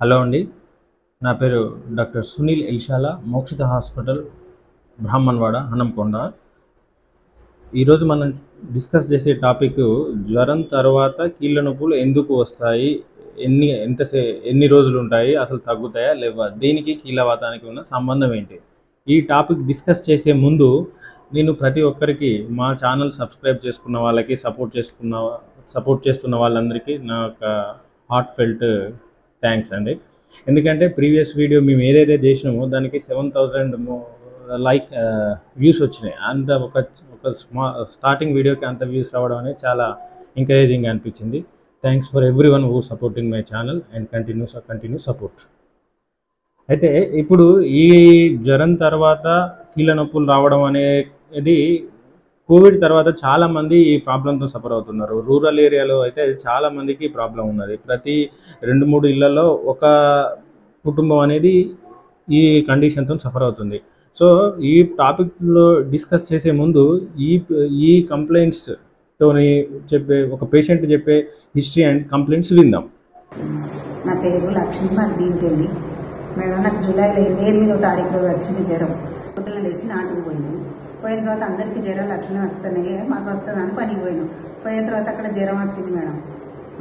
Hello అండి, నా పేరు డాక్టర్ సునీల్ ఎల్షాల, మోక్షిత హాస్పిటల్, బ్రాహ్మణవాడ, హనంకొండ. ఈరోజు మనం డిస్కస్ చేసే టాపిక్ జ్వరం తర్వాత కీళ్ళ నొప్పులు ఎందుకు వస్తాయి, ఎన్ని రోజులు ఉంటాయి, అసలు తగ్గుతాయా లేవా, దీనికి కీళ్ళవాతానికి ఉన్న సంబంధం ఏంటి. ఈ టాపిక్ డిస్కస్ చేసే ముందు నేను ప్రతి ఒక్కరికి మా ఛానల్ సబ్స్క్రైబ్ చేసుకున్న వాళ్ళకి సపోర్ట్ చేస్తున్న వాళ్ళందరికీ నా యొక్క హార్ట్ ఫెల్ట్ థ్యాంక్స్ అండి. ఎందుకంటే ప్రీవియస్ వీడియో మేము ఏదైతే చేసినామో దానికి 7,000 వ్యూస్ వచ్చినాయి. అంత ఒక స్టార్టింగ్ వీడియోకి అంత వ్యూస్ రావడం అనేది చాలా ఎంకరేజింగ్గా అనిపించింది. Thanks for every one who supporting my channel and continue support. అయితే ఇప్పుడు ఈ జ్వరం తర్వాత కీళ్ళ నొప్పులు రావడం అనేది కోవిడ్ తర్వాత చాలామంది ఈ ప్రాబ్లంతో సఫర్ అవుతున్నారు. రూరల్ ఏరియాలో అయితే చాలామందికి ప్రాబ్లం ఉన్నది. ప్రతి 2-3 ఇళ్లలో ఒక కుటుంబం అనేది ఈ కండిషన్తో సఫర్ అవుతుంది. సో ఈ టాపిక్లో డిస్కస్ చేసే ముందు ఈ కంప్లైంట్స్తోని ఒక పేషెంట్ చెప్పే హిస్టరీ అండ్ కంప్లైంట్స్ విందాం. నా పేరు లక్ష్మి, మాది దీనికెళ్ళి. మేడం, నాకు జూలైలో 28వ తారీఖు రోజు వచ్చింది జ్వరం. పొద్దున లేచి నాటుకు పోయినాం. పోయిన తర్వాత అందరికీ జ్వరాలు అట్లనే వస్తున్నాయి, మాకు వస్తుందని పనికి పోయినాం. పోయిన తర్వాత అక్కడ జ్వరం వచ్చింది మేడం.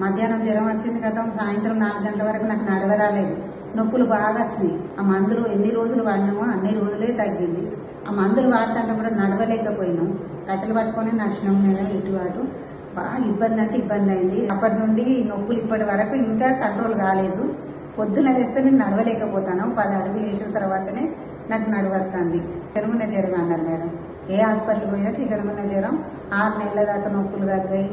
మధ్యాహ్నం జ్వరం వచ్చింది కదా, సాయంత్రం 4 గంటల వరకు నాకు నడవరాలేదు, నొప్పులు బాగా వచ్చినాయి. ఆ మందులు ఎన్ని రోజులు వాడినామో అన్ని రోజులే తగ్గింది. ఆ మందులు వాడుతుంటే కూడా నడవలేకపోయినాం. కట్టెలు పట్టుకొని నడిచినాం మేడం, ఇటు అటు. బాగా ఇబ్బంది అంటే ఇబ్బంది అయింది. అప్పటి నుండి నొప్పులు ఇప్పటి వరకు ఇంకా కంట్రోల్ కాలేదు. పొద్దున వేస్తే నేను నడవలేకపోతాను. 10 అడుగులు వేసిన తర్వాతనే నాకు నడవస్తుంది. చికెన్గున్య జ్వరం అన్నారు మేడం. ఏ హాస్పిటల్ పోయినా చికెన్గున్య జ్వరం, 6 నెలల దాకా నొప్పులు తగ్గాయి,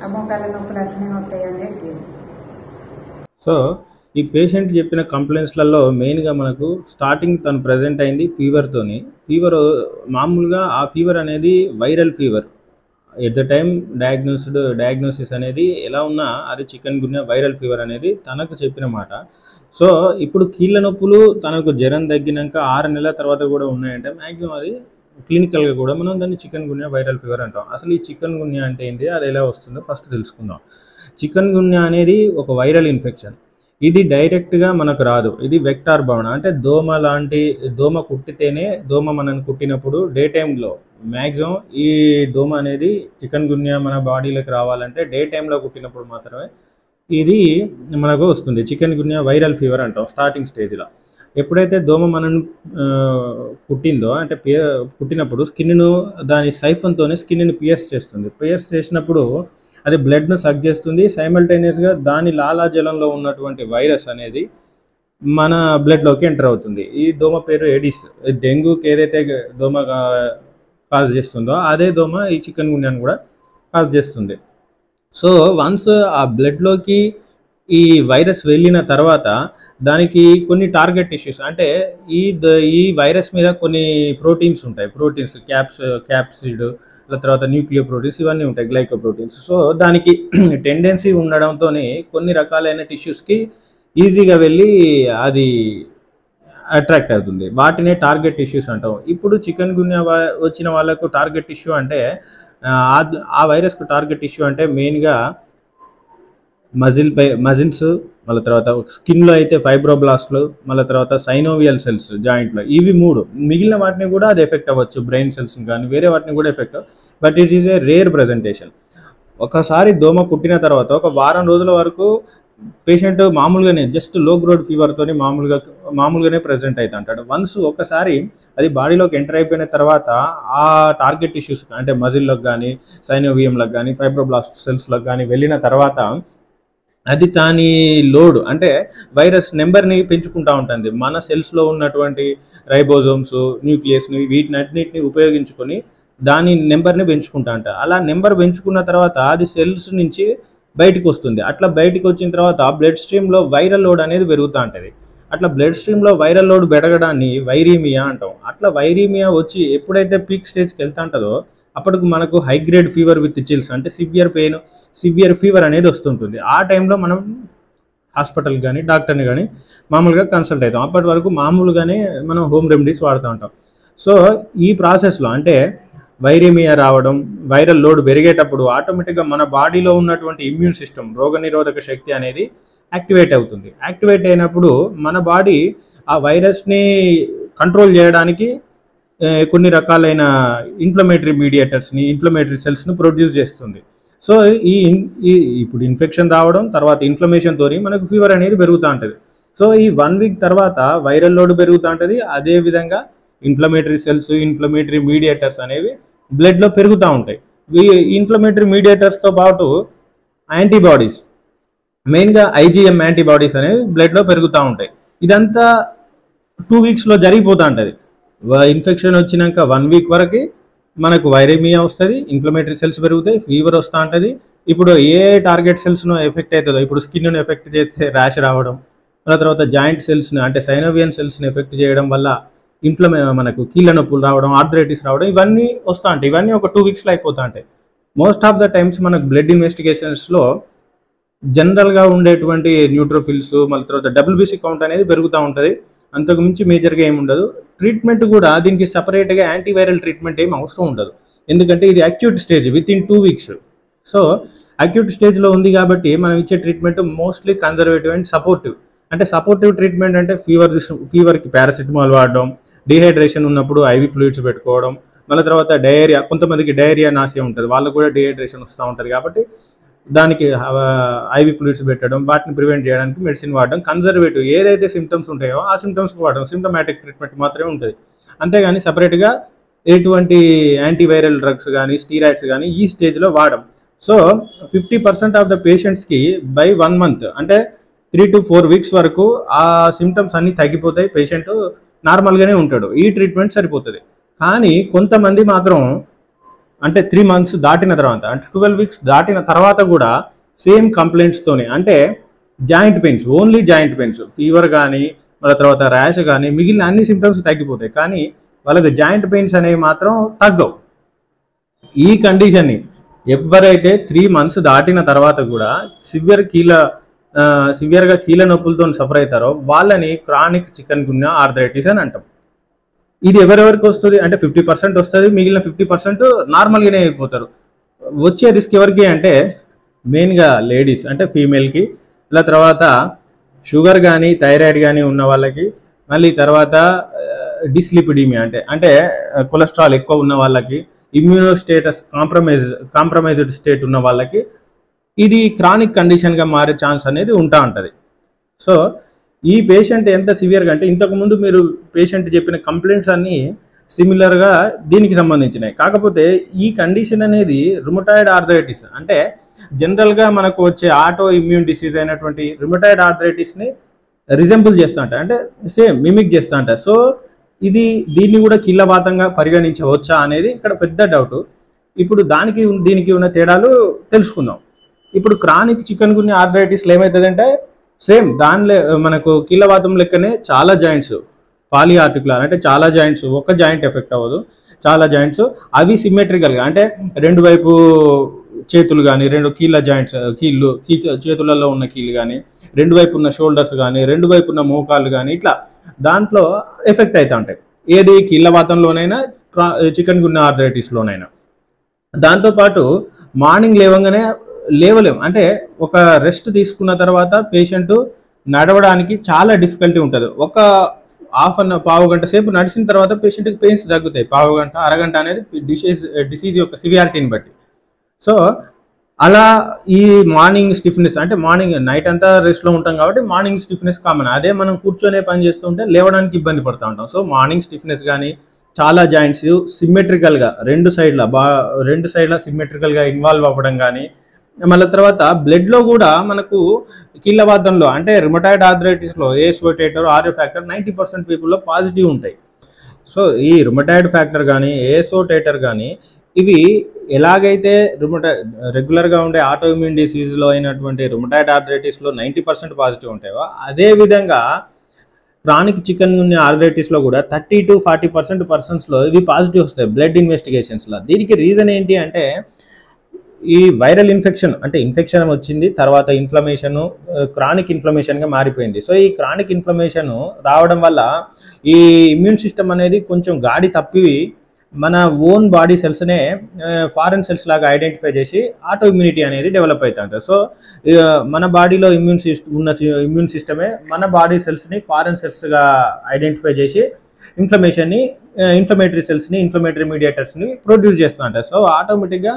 ఆ మోకాళ్ళ నొప్పులు అట్లనే వస్తాయి అని చెప్పారు. సో ఈ పేషెంట్ చెప్పిన కంప్లైంట్స్లలో మెయిన్గా మనకు స్టార్టింగ్ తను ప్రజెంట్ అయింది ఫీవర్తోని. మామూలుగా ఆ ఫీవర్ అనేది viral fever. At the time diagnosis అనేది ఎలా ఉన్నా అది చికెన్గున్యా వైరల్ ఫీవర్ అనేది తనకు చెప్పిన మాట. సో ఇప్పుడు కీళ్ళ నొప్పులు తనకు జ్వరం తగ్గినాక 6 నెలల తర్వాత కూడా ఉన్నాయంటే మ్యాక్సిమం అది క్లినికల్గా కూడా మనం దాన్ని చికెన్గున్యా వైరల్ ఫీవర్ అంటాం. అసలు ఈ చికెన్గున్యా అంటే ఏంటి, అది ఎలా వస్తుందో ఫస్ట్ తెలుసుకుందాం. చికెన్గున్యా అనేది ఒక వైరల్ ఇన్ఫెక్షన్. ఇది డైరెక్ట్గా మనకు రాదు. ఇది వెక్టార్ భావన, అంటే దోమ కుట్టితేనే, దోమ మనని కుట్టినప్పుడు డే టైంలో మ్యాక్సిమం ఈ దోమ అనేది చికెన్గున్యా మన బాడీలోకి రావాలంటే డే టైంలో కుట్టినప్పుడు మాత్రమే ఇది మనకు వస్తుంది. చికెన్గున్యా వైరల్ ఫీవర్ అంటాం స్టార్టింగ్ స్టేజ్లో. ఎప్పుడైతే దోమ మనను కుట్టిందో, అంటే కుట్టినప్పుడు స్కిన్ను దాని సైఫన్తోనే స్కిన్ని పియర్స్ చేస్తుంది. పియర్స్ చేసినప్పుడు అది బ్లడ్ను సక్ చేస్తుంది. సైమల్టేనియస్గా దాని లాలాజలంలో ఉన్నటువంటి వైరస్ అనేది మన బ్లడ్లోకి ఎంటర్ అవుతుంది. ఈ దోమ పేరు ఎడిస్. డెంగ్యూకి ఏదైతే దోమ కాజ్ చేస్తుందో అదే దోమ ఈ చికెన్గున్యాను కూడా కాజ్ చేస్తుంది. సో వన్స్ ఆ బ్లడ్లోకి ఈ వైరస్ వెళ్ళిన తర్వాత దానికి కొన్ని టార్గెట్ టిష్యూస్, అంటే ఈ వైరస్ మీద కొన్ని ప్రోటీన్స్ ఉంటాయి. ప్రోటీన్స్ క్యాప్సిడ్, తర్వాత న్యూక్లియో ప్రోటీన్స్, ఇవన్నీ ఉంటాయి, గ్లైకోప్రోటీన్స్. సో దానికి టెండెన్సీ ఉండడంతో కొన్ని రకాలైన టిష్యూస్కి ఈజీగా వెళ్ళి అది అట్రాక్ట్ అవుతుంది. వాటినే టార్గెట్ టిష్యూస్ అంటాం. ఇప్పుడు చికెన్గున్యా వచ్చిన వాళ్ళకు టార్గెట్ టిష్యూ అంటే ఆ వైరస్కు టార్గెట్ టిష్యూ అంటే మెయిన్గా మజిల్స్, మళ్ళీ తర్వాత స్కిన్లో అయితే ఫైబ్రోబ్లాస్ట్లు, మళ్ళీ తర్వాత సైనోవియల్ సెల్స్ జాయింట్లో, ఇవి 3. మిగిలిన వాటిని కూడా అది ఎఫెక్ట్ అవ్వచ్చు, బ్రెయిన్ సెల్స్ కానీ వేరే వాటిని కూడా effect but it is a rare presentation. ఒకసారి దోమ కుట్టిన తర్వాత ఒక వారం రోజుల వరకు పేషెంట్ మామూలుగానే జస్ట్ లో గ్రోడ్ ఫీవర్తో మామూలుగానే ప్రజెంట్ అవుతా అంటాడు. వన్స్ ఒకసారి అది బాడీలోకి ఎంటర్ అయిపోయిన తర్వాత ఆ టార్గెట్ టిష్యూస్, అంటే మజిల్లోకి కానీ సైనోవియంలకు కానీ ఫైబ్రోబ్లాస్ట్ సెల్స్లకు కానీ వెళ్ళిన తర్వాత అది దాని లోడ్, అంటే వైరస్ నెంబర్ని పెంచుకుంటూ ఉంటుంది. మన సెల్స్లో ఉన్నటువంటి రైబోజోమ్స్, న్యూక్లియస్ని, వీటినన్నిటిని ఉపయోగించుకొని దాని నెంబర్ని పెంచుకుంటా ఉంటాయి. అలా నెంబర్ పెంచుకున్న తర్వాత అది సెల్స్ నుంచి బయటకు వస్తుంది. అట్లా బయటకు వచ్చిన తర్వాత బ్లడ్ స్ట్రీమ్లో వైరల్ లోడ్ అనేది పెరుగుతూ ఉంటుంది. అట్లా బ్లడ్ స్ట్రీమ్లో వైరల్ లోడ్ పెరగడాన్ని వైరీమియా అంటాం. అట్లా వైరీమియా వచ్చి ఎప్పుడైతే పీక్ స్టేజ్కి వెళ్తా ఉంటుందో అప్పటికి మనకు high grade fever with chills, అంటే సివియర్ పెయిన్, సివియర్ ఫీవర్ అనేది వస్తుంటుంది. ఆ టైంలో మనం హాస్పిటల్ కానీ డాక్టర్ని కానీ మామూలుగా కన్సల్ట్ అవుతాం. అప్పటి వరకు మామూలుగానే మనం హోమ్ రెమెడీస్ వాడుతూ ఉంటాం. సో ఈ ప్రాసెస్లో, అంటే వైరేమియా రావడం, వైరల్ లోడ్ పెరిగేటప్పుడు ఆటోమేటిక్గా మన బాడీలో ఉన్నటువంటి ఇమ్యూన్ సిస్టమ్, రోగనిరోధక శక్తి అనేది యాక్టివేట్ అవుతుంది. యాక్టివేట్ అయినప్పుడు మన బాడీ ఆ వైరస్ని కంట్రోల్ చేయడానికి కొన్ని రకాలైన ఇన్ఫ్లమేటరీ మీడియేటర్స్ని, ఇన్ఫ్లమేటరీ సెల్స్ని ప్రొడ్యూస్ చేస్తుంది. సో ఇప్పుడు ఇన్ఫెక్షన్ రావడం, తర్వాత ఇన్ఫ్లమేషన్తో మనకు ఫీవర్ అనేది పెరుగుతూ ఉంటుంది. సో ఈ 1 వీక్ తర్వాత వైరల్ లోడ్ పెరుగుతూ ఉంటుంది. అదేవిధంగా ఇన్ఫ్లమేటరీ సెల్స్, ఇన్ఫ్లమేటరీ మీడియేటర్స్ అనేవి బ్లడ్లో పెరుగుతూ ఉంటాయి. ఈ ఇన్ఫ్లమేటరీ మీడియేటర్స్తో పాటు యాంటీబాడీస్, మెయిన్గా IgM యాంటీబాడీస్ అనేవి బ్లడ్లో పెరుగుతూ ఉంటాయి. ఇదంతా 2 వీక్స్లో జరిగిపోతూ ఉంటుంది. ఇన్ఫెక్షన్ వచ్చినాక 1 వీక్ వరకు మనకు వైరేమియా వస్తుంది, ఇన్ఫ్లమేటరీ సెల్స్ పెరుగుతాయి, ఫీవర్ వస్తూ ఉంటుంది. ఇప్పుడు ఏ టార్గెట్ సెల్స్ను ఎఫెక్ట్ అవుతుందో, ఇప్పుడు స్కిన్ను ఎఫెక్ట్ చేస్తే ర్యాష్ రావడం, తర్వాత జాయింట్ సెల్స్ని అంటే సైనోవియన్ సెల్స్ని ఎఫెక్ట్ చేయడం వల్ల మనకు కీళ్ళ నొప్పులు రావడం, ఆర్థరైటిస్ రావడం, ఇవన్నీ వస్తూ ఉంటాయి. ఇవన్నీ ఒక 2 వీక్స్లో అయిపోతూ ఉంటాయి. మోస్ట్ ఆఫ్ ద టైమ్స్ మనకు బ్లడ్ ఇన్వెస్టిగేషన్స్లో జనరల్గా ఉండేటువంటి న్యూట్రోఫిల్స్, మళ్ళీ తర్వాత WBC కౌంట్ అనేది పెరుగుతూ ఉంటుంది. అంతకు మించి మేజర్గా ఏమి ఉండదు. ట్రీట్మెంట్ కూడా దీనికి సపరేట్గా యాంటీవైరల్ ట్రీట్మెంట్ ఏమి అవసరం ఉండదు, ఎందుకంటే ఇది acute stage, with in 2 weeks. So acute స్టేజ్లో ఉంది కాబట్టి మనం ఇచ్చే treatment mostly conservative and supportive. అంటే సపోర్టివ్ ట్రీట్మెంట్ అంటే ఫీవర్కి పారాసిటమాల్ వాడడం, డిహైడ్రేషన్ ఉన్నప్పుడు IV ఫ్లూయిడ్స్ పెట్టుకోవడం, మళ్ళీ తర్వాత డయేరియా, కొంతమందికి డయేరియా నాసియా ఉంటుంది, వాళ్ళకు కూడా డిహైడ్రేషన్ వస్తూ ఉంటుంది కాబట్టి దానికి IV ఫ్లూయిడ్స్ పెట్టడం, వాటిని ప్రివెంట్ చేయడానికి మెడిసిన్ వాడడం. కన్జర్వేటివ్ ఏదైతే సిమ్టమ్స్ ఉంటాయో ఆ సిమ్టమ్స్కి వాడడం, సిమ్టమాటిక్ ట్రీట్మెంట్ మాత్రమే ఉంటుంది. అంతేగాని సపరేట్గా ఎటువంటి యాంటీవైరల్ డ్రగ్స్ కానీ స్టీరాయిడ్స్ కానీ ఈ స్టేజ్లో వాడడం. సో 50% ఆఫ్ ద పేషెంట్స్కి బై 1 మంత్ అంటే 3 to 4 వీక్స్ వరకు ఆ సిమ్టమ్స్ అన్నీ తగ్గిపోతాయి, పేషెంట్ నార్మల్గానే ఉంటాడు. ఈ ట్రీట్మెంట్ సరిపోతుంది. కానీ కొంతమంది మాత్రం అంటే 3 మంత్స్ దాటిన తర్వాత, అంటే 12 వీక్స్ దాటిన తర్వాత కూడా సేమ్ కంప్లైంట్స్తోనే, అంటే joint pains, only joint pains, fever కానీ మళ్ళీ తర్వాత ర్యాష్ కానీ మిగిలిన అన్ని సిమ్టమ్స్ తగ్గిపోతాయి, కానీ వాళ్ళకి జాయింట్ పెయిన్స్ అనేవి మాత్రం తగ్గవు. ఈ కండిషన్ని ఎవరైతే 3 మంత్స్ దాటిన తర్వాత కూడా సివియర్గా కీళ్ళ నొప్పులతో సఫర్ అవుతారో వాళ్ళని క్రానిక్ చికెన్ గున్యా ఆర్థరైటిస్ అని అంటాం. ఇది ఎవరెవరికి వస్తుంది అంటే 50% వస్తుంది, మిగిలిన 50% నార్మల్గానే అయిపోతారు. వచ్చే రిస్క్ ఎవరికి అంటే మెయిన్గా లేడీస్ అంటే ఫీమేల్కి, ఇలా తర్వాత షుగర్ కానీ థైరాయిడ్ కానీ ఉన్న వాళ్ళకి, మళ్ళీ తర్వాత డిస్లిపిడీమియా అంటే కొలెస్ట్రాల్ ఎక్కువ ఉన్న వాళ్ళకి, ఇమ్యూనో స్టేటస్ కాంప్రమైజ్డ్ స్టేట్ ఉన్న వాళ్ళకి ఇది క్రానిక్ కండిషన్గా మారే ఛాన్స్ అనేది ఉంటా ఉంటుంది. సో ఈ పేషెంట్ ఎంత సివియర్గా అంటే ఇంతకుముందు మీరు పేషెంట్ చెప్పిన కంప్లైంట్స్ అన్నీ సిమిలర్గా దీనికి సంబంధించినవి. కాకపోతే ఈ కండిషన్ అనేది రుమటాయిడ్ ఆర్థరైటిస్ అంటే జనరల్గా మనకు వచ్చే ఆటో ఇమ్యూన్ డిసీజ్ అయినటువంటి రుమటాయిడ్ ఆర్థరైటిస్ని రిజెంబుల్ చేస్తూ ఉంటాయి, అంటే సేమ్ మిమిక్ చేస్తూ ఉంటాయి. సో దీన్ని కూడా కీళ్ళవాతంగా పరిగణించవచ్చా అనేది ఇక్కడ పెద్ద డౌట్. ఇప్పుడు దీనికి ఉన్న తేడాలు తెలుసుకుందాం. ఇప్పుడు క్రానిక్ చికెన్ గున్యా ఆర్థరైటిస్లో ఏమవుతుందంటే సేమ్ దానిలో మనకు కీళ్ళవాతం లెక్కనే చాలా జాయింట్స్, పాలిఆర్టికులర్ అంటే చాలా జాయింట్స్, ఒక జాయింట్ ఎఫెక్ట్ అవ్వదు, చాలా జాయింట్స్ అవి సిమెట్రికల్గా అంటే రెండు వైపు చేతులు కానీ, రెండు కీళ్ళ జాయింట్స్, చేతులలో ఉన్న కీళ్ళు కానీ, రెండు వైపు ఉన్న షోల్డర్స్ కానీ, రెండు వైపు ఉన్న మోకాళ్ళు కానీ, ఇట్లా దాంట్లో ఎఫెక్ట్ అవుతూ ఉంటాయి. ఏది కీళ్ళవాతంలోనైనా చికెన్ గున్యా ఆర్థరైటిస్లోనైనా. దాంతోపాటు మార్నింగ్ లేవలేం, అంటే ఒక రెస్ట్ తీసుకున్న తర్వాత పేషెంట్ నడవడానికి చాలా డిఫికల్టీ ఉంటుంది. ఒక పావు గంట సేపు నడిచిన తర్వాత పేషెంట్కి పెయిన్స్ తగ్గుతాయి, పావు గంట అరగంట అనేది డిసీజ్ యొక్క సివియారిటీని బట్టి. సో అలా ఈ మార్నింగ్ స్టిఫ్నెస్ అంటే నైట్ అంతా రెస్ట్లో ఉంటాం కాబట్టి మార్నింగ్ స్టిఫ్నెస్ కామన్. అదే మనం కూర్చొనే పని చేస్తూ ఉంటే లేవడానికి ఇబ్బంది పడుతూ ఉంటాం. సో మార్నింగ్ స్టిఫ్నెస్ కానీ, చాలా జాయింట్స్ సిమ్మెట్రికల్గా రెండు సైడ్ల సిమ్మెట్రికల్గా ఇన్వాల్వ్ అవ్వడం కానీ, మళ్ళీ తర్వాత బ్లడ్లో కూడా మనకు కీళ్ళవాతంలో అంటే రుమటాయిడ్ ఆర్థరైటిస్లో ఏఎస్ఓటేటర్ ఆర్ఏ ఫ్యాక్టర్ 90% పీపుల్లో పాజిటివ్ ఉంటాయి. సో ఈ రుమటాయిడ్ ఫ్యాక్టర్ కానీ ఏఎస్ఓటేటర్ కానీ ఇవి ఎలాగైతే రెగ్యులర్గా ఉండే ఆటో ఇమ్యూన్ డిసీజ్లో అయినటువంటి రుమటాయిడ్ ఆర్థరైటిస్లో 90% పాజిటివ్ ఉంటాయో, అదేవిధంగా క్రానిక్ చికెన్ గున్యా ఆర్థరైటిస్లో కూడా 30 to 40% పర్సన్స్లో ఇవి పాజిటివ్ వస్తాయి బ్లడ్ ఇన్వెస్టిగేషన్స్లో. దీనికి రీజన్ ఏంటి అంటే ఈ వైరల్ ఇన్ఫెక్షన్ వచ్చింది, తర్వాత ఇన్ఫ్లమేషన్ క్రానిక్ ఇన్ఫ్లమేషన్గా మారిపోయింది. సో ఈ క్రానిక్ ఇన్ఫ్లమేషన్ రావడం వల్ల ఈ ఇమ్యూన్ సిస్టమ్ అనేది కొంచెం గాడి తప్పి మన ఓన్ బాడీ సెల్స్నే ఫారెన్ సెల్స్ లాగా ఐడెంటిఫై చేసి ఆటో ఇమ్యూనిటీ అనేది డెవలప్ అవుతుంది. సో మన బాడీలో ఇమ్యూన్ సిస్టమే మన బాడీ సెల్స్ని ఫారెన్ సెల్స్గా ఐడెంటిఫై చేసి ఇన్ఫ్లమేటరీ సెల్స్ని, ఇన్ఫ్లమేటరీ మీడియేటర్స్ని ప్రొడ్యూస్ చేస్తూ ఉంటాయి. సో ఆటోమేటిక్గా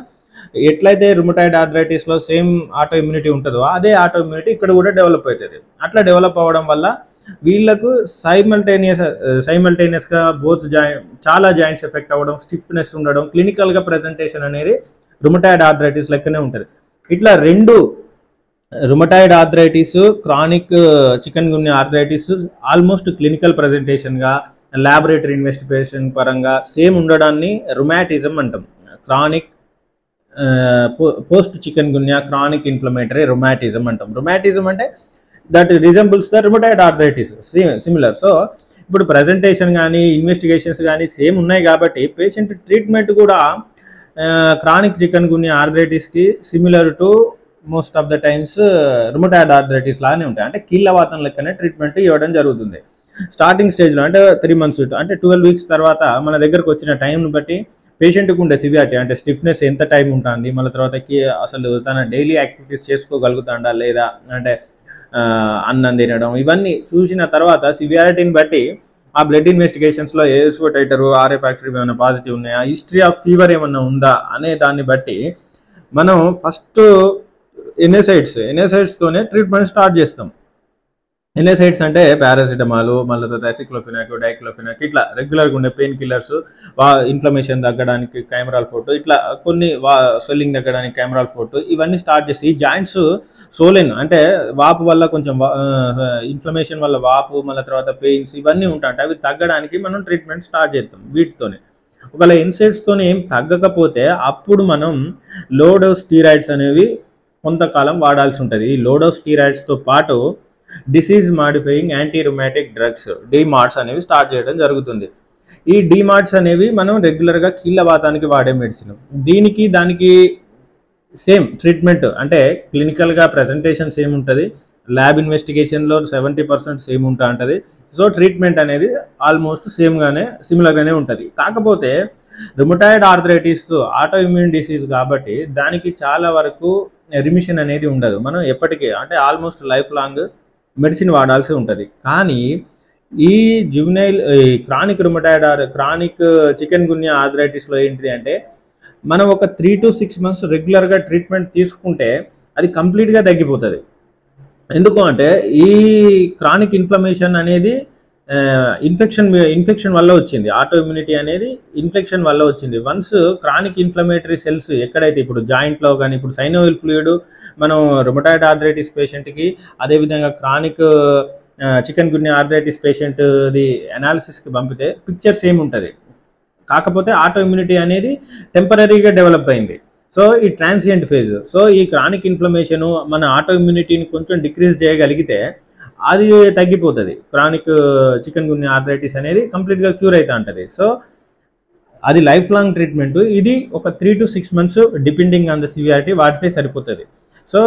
ఎట్లయితే రుమటాయిడ్ ఆర్థరైటిస్లో సేమ్ ఆటో ఇమ్యూనిటీ ఉంటుందో అదే ఆటో ఇమ్యూనిటీ ఇక్కడ కూడా డెవలప్ అవుతుంది. అట్లా డెవలప్ అవ్వడం వల్ల వీళ్ళకు సైమల్టేనియస్గా చాలా జాయింట్స్ ఎఫెక్ట్ అవ్వడం, స్టిఫ్నెస్ ఉండడం, క్లినికల్గా ప్రజెంటేషన్ అనేది రుమటాయిడ్ ఆర్థరైటిస్ లెక్కనే ఉంటుంది. ఇట్లా 2 rheumatoid arthritis, chronic chikungunya arthritis almost clinical ప్రజెంటేషన్గా, ల్యాబొరేటరీ ఇన్వెస్టిగేషన్ పరంగా సేమ్ ఉండడాన్ని రుమాటిజం అంటాం. Chronic post chikungunya chronic inflammatory rheumatism అంటాం. రుమాటిజం అంటే that resembles the rheumatoid arthritis similar. So ఇప్పుడు ప్రజెంటేషన్ కానీ ఇన్వెస్టిగేషన్స్ కానీ సేమ్ ఉన్నాయి కాబట్టి పేషెంట్ ట్రీట్మెంట్ కూడా క్రానిక్ చికెన్ గున్యా ఆర్థరైటిస్కి similar to most of the times rheumatoid arthritis లాగానే ఉంటాయి. అంటే కీళ్ళవాతం లెక్కనే ట్రీట్మెంట్ ఇవ్వడం జరుగుతుంది. స్టార్టింగ్ స్టేజ్లో అంటే 3 months అంటే 12 weeks తర్వాత మన దగ్గరకు వచ్చిన టైంని బట్టి పేషెంట్కి ఉండే సివియారిటీ అంటే స్టిఫ్నెస్ ఎంత టైం ఉంటుంది, మళ్ళీ తర్వాతకి అసలు తన డైలీ యాక్టివిటీస్ చేసుకోగలుగుతాడా లేదా, అంటే అన్నం తినడం, ఇవన్నీ చూసిన తర్వాత సివియారిటీని బట్టి ఆ బ్లడ్ ఇన్వెస్టిగేషన్స్లో ఏఎస్ఓ టైటరు, ఆర్ఏ ఫ్యాక్టరీ ఏమైనా పాజిటివ్ ఉన్నాయా, హిస్టరీ ఆఫ్ ఫీవర్ ఏమైనా ఉందా అనే దాన్ని బట్టి మనం ఫస్ట్ ఎన్ఎసైడ్స్తోనే ట్రీట్మెంట్ స్టార్ట్ చేస్తాం. ఎన్ఎసైడ్స్ అంటే పారాసిటమాల్, మళ్ళీ అసిక్లోఫినాక్, డైక్లోఫినాక్, ఇట్లా రెగ్యులర్గా ఉండే పెయిన్ కిల్లర్స్, ఇన్ఫ్లమేషన్ తగ్గడానికి కెమెరాల్ ఫోటో, ఇట్లా కొన్ని స్వెల్లింగ్ తగ్గడానికి కెమెరాల్ ఫోటో, ఇవన్నీ స్టార్ట్ చేసి ఈ జాయింట్స్ సోలెన్ అంటే వాపు వల్ల కొంచెం ఇన్ఫ్లమేషన్ వల్ల వాపు, మళ్ళీ తర్వాత పెయిన్స్ ఇవన్నీ ఉంటాయి. అవి తగ్గడానికి మనం ట్రీట్మెంట్ స్టార్ట్ చేస్తాం వీటితోనే. ఒకవేళ ఎన్సైడ్స్తోనే ఏం తగ్గకపోతే అప్పుడు మనం లో డోస్ స్టీరాయిడ్స్ అనేవి కొంతకాలం వాడాల్సి ఉంటుంది. ఈ లో డోస్ స్టీరాయిడ్స్తో పాటు disease modifying anti rheumatic drugs DMARDs అనేవి స్టార్ట్ చేయడం జరుగుతుంది. ఈ డీమార్ట్స్ అనేవి మనం రెగ్యులర్గా కీళ్ళవాతానికి వాడే మెడిసిన్. దానికి సేమ్ ట్రీట్మెంట్ అంటే క్లినికల్గా ప్రజెంటేషన్ సేమ్ ఉంటుంది, ల్యాబ్ ఇన్వెస్టిగేషన్లో 70% సేమ్ ఉంటుంది. సో ట్రీట్మెంట్ అనేది ఆల్మోస్ట్ సిమిలర్గానే ఉంటుంది. కాకపోతే rheumatoid arthritis auto immune disease కాబట్టి దానికి చాలా వరకు రిమిషన్ అనేది ఉండదు. మనం ఎప్పటికీ అంటే ఆల్మోస్ట్ లైఫ్ లాంగ్ మెడిసిన్ వాడాల్సి ఉంటుంది. కానీ ఈ క్రానిక్ చికెన్ గున్యా ఆర్థరైటిస్లో ఏంటిది అంటే మనం ఒక 3 to 6 months రెగ్యులర్గా ట్రీట్మెంట్ తీసుకుంటే అది కంప్లీట్గా తగ్గిపోతుంది. ఎందుకు అంటే ఈ క్రానిక్ ఇన్ఫ్లమేషన్ అనేది ఇన్ఫెక్షన్ వల్ల వచ్చింది. ఆటో ఇమ్యూనిటీ అనేది ఇన్ఫెక్షన్ వల్ల వచ్చింది. వన్స్ క్రానిక్ ఇన్ఫ్లమేటరీ సెల్స్ ఎక్కడైతే ఇప్పుడు జాయింట్లో కానీ, ఇప్పుడు సైనోవిల్ ఫ్లూయిడ్ మనం రుమటాయిడ్ ఆర్థరైటిస్ పేషెంట్కి, అదేవిధంగా క్రానిక్ చికెన్ గున్యా ఆర్థరైటిస్ పేషెంట్ది అనాలిసిస్కి పంపితే పిక్చర్ సేమ్ ఉంటుంది. కాకపోతే ఆటో ఇమ్యూనిటీ అనేది టెంపరీగా డెవలప్ అయింది. సో ఈ ట్రాన్సియంట్ ఫేజ్. సో ఈ క్రానిక్ ఇన్ఫ్లమేషన్ మన ఆటో ఇమ్యూనిటీని కొంచెం డిక్రీజ్ చేయగలిగితే అది తగ్గిపోతుంది. క్రానిక్ చికెన్ గున్యా ఆర్థరైటిస్ అనేది కంప్లీట్గా క్యూర్ అవుతూ ఉంటుంది. సో అది లైఫ్ లాంగ్ ట్రీట్మెంట్. ఇది ఒక 3 to 6 months depending on the severity వాడితే సరిపోతుంది. సో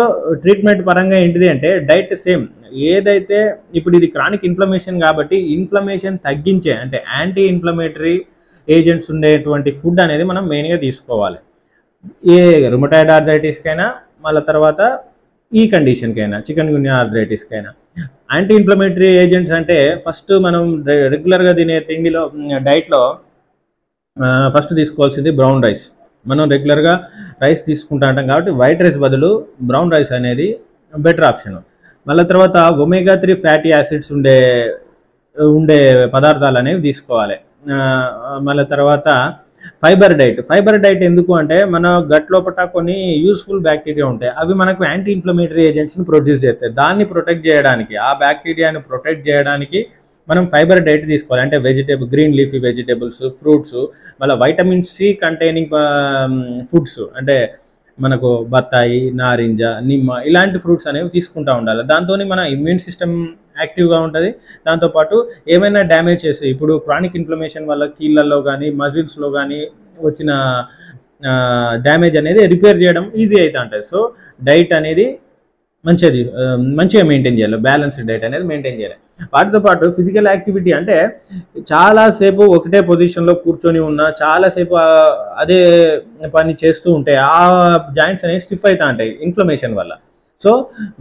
ట్రీట్మెంట్ పరంగా ఏంటిది అంటే డైట్ సేమ్. ఏదైతే ఇప్పుడు ఇది క్రానిక్ ఇన్ఫ్లమేషన్ కాబట్టి ఇన్ఫ్లమేషన్ తగ్గించే అంటే యాంటీ ఇన్ఫ్లమేటరీ ఏజెంట్స్ ఉండేటువంటి ఫుడ్ అనేది మనం మెయిన్గా తీసుకోవాలి. ఏ రుమటాయిడ్ ఆర్థరైటిస్కైనా, మళ్ళీ తర్వాత ఈ కండిషన్కైనా, చికెన్ గున్యా ఆర్థరైటిస్కైనా. యాంటీ ఇన్ఫ్లమేటరీ ఏజెంట్స్ అంటే ఫస్ట్ మనం రెగ్యులర్గా తినే తిండిలో డైట్లో ఫస్ట్ తీసుకోవాల్సింది బ్రౌన్ రైస్. మనం రెగ్యులర్గా రైస్ తీసుకుంటా ఉంటాం కాబట్టి వైట్ రైస్ బదులు బ్రౌన్ రైస్ అనేది బెటర్ ఆప్షన్. మళ్ళీ తర్వాత ఒమేగా-3 ఫ్యాటీ యాసిడ్స్ ఉండే పదార్థాలు అనేవి తీసుకోవాలి. మళ్ళీ తర్వాత ఫైబర్ డైట్ ఎందుకు అంటే మన గట్ లోపల కొన్ని యూస్ఫుల్ బ్యాక్టీరియా ఉంటాయి. అవి మనకు యాంటీ ఇన్ఫ్లమేటరీ ఏజెంట్స్ని ప్రొడ్యూస్ చేస్తాయి. దాన్ని ప్రొటెక్ట్ చేయడానికి, ఆ బ్యాక్టీరియాని ప్రొటెక్ట్ చేయడానికి మనం ఫైబర్ డైట్ తీసుకోవాలి. అంటే గ్రీన్ లీఫీ వెజిటేబుల్స్, ఫ్రూట్స్, మళ్ళీ వైటమిన్ సి కంటైనింగ్ ఫుడ్స్ అంటే మనకు బత్తాయి, నారింజ, నిమ్మ ఇలాంటి ఫ్రూట్స్ అనేవి తీసుకుంటూ ఉండాలి. దాంతో మన ఇమ్యూన్ సిస్టమ్ యాక్టివ్గా ఉంటుంది. దాంతోపాటు ఏమైనా డ్యామేజ్ చేసి ఇప్పుడు క్రానిక్ ఇన్ఫ్లమేషన్ వల్ల కీళ్ళల్లో కానీ మజిల్స్లో కానీ వచ్చిన డ్యామేజ్ అనేది రిపేర్ చేయడం ఈజీ అవుతూ ఉంటుంది. సో డైట్ అనేది మంచిగా మెయింటైన్ చేయాలి, బ్యాలెన్స్డ్ డైట్ అనేది మెయింటైన్ చేయాలి. వాటితో పాటు ఫిజికల్ యాక్టివిటీ అంటే చాలాసేపు ఒకటే పొజిషన్లో కూర్చొని ఉన్నా చాలాసేపు అదే పని చేస్తూ ఉంటే ఆ జాయింట్స్ అనేవి స్టిఫ్ అవుతా ఉంటాయి ఇన్ఫ్లమేషన్ వల్ల. సో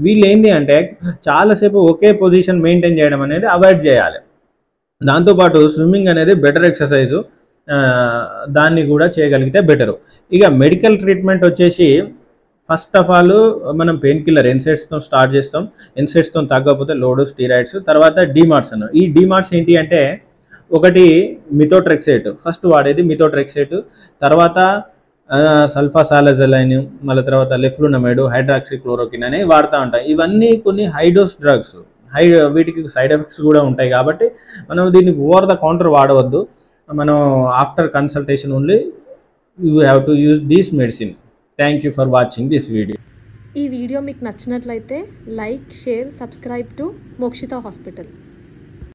వీళ్ళు ఏంటి అంటే చాలాసేపు ఒకే పొజిషన్ మెయింటైన్ చేయడం అనేది అవాయిడ్ చేయాలి. దాంతోపాటు స్విమ్మింగ్ అనేది బెటర్ ఎక్సర్సైజు, దాన్ని కూడా చేయగలిగితే బెటరు. ఇక మెడికల్ ట్రీట్మెంట్ వచ్చేసి ఫస్ట్ ఆఫ్ ఆల్ మనం పెయిన్ కిల్లర్ ఎన్సైడ్స్తో స్టార్ట్ చేస్తాం. ఎన్సైడ్స్తో తగ్గకపోతే లోడు స్టీరాయిడ్స్, తర్వాత డీమార్ట్స్ అన్న. ఈ డీమార్ట్స్ ఏంటి అంటే ఒకటి మిథోట్రెక్సేట్, ఫస్ట్ వాడేది మిథోట్రెక్సేట్, తర్వాత సల్ఫాసాలజలైన్, మళ్ళీ తర్వాత లెఫ్లునమైడ్, హైడ్రాక్సిక్లోరోకిన్ అనేవి వాడుతూ ఉంటాయి. ఇవన్నీ కొన్ని హైడోస్ డ్రగ్స్, వీటికి సైడ్ ఎఫెక్ట్స్ కూడా ఉంటాయి. కాబట్టి మనం దీన్ని ఓవర్ ద కౌంటర్ వాడవద్దు. మనం after consultation only you have to use this medicine. Thank you for watching this video. ఈ వీడియో మీకు నచ్చినట్లయితే like, share, subscribe to Mokshita hospital.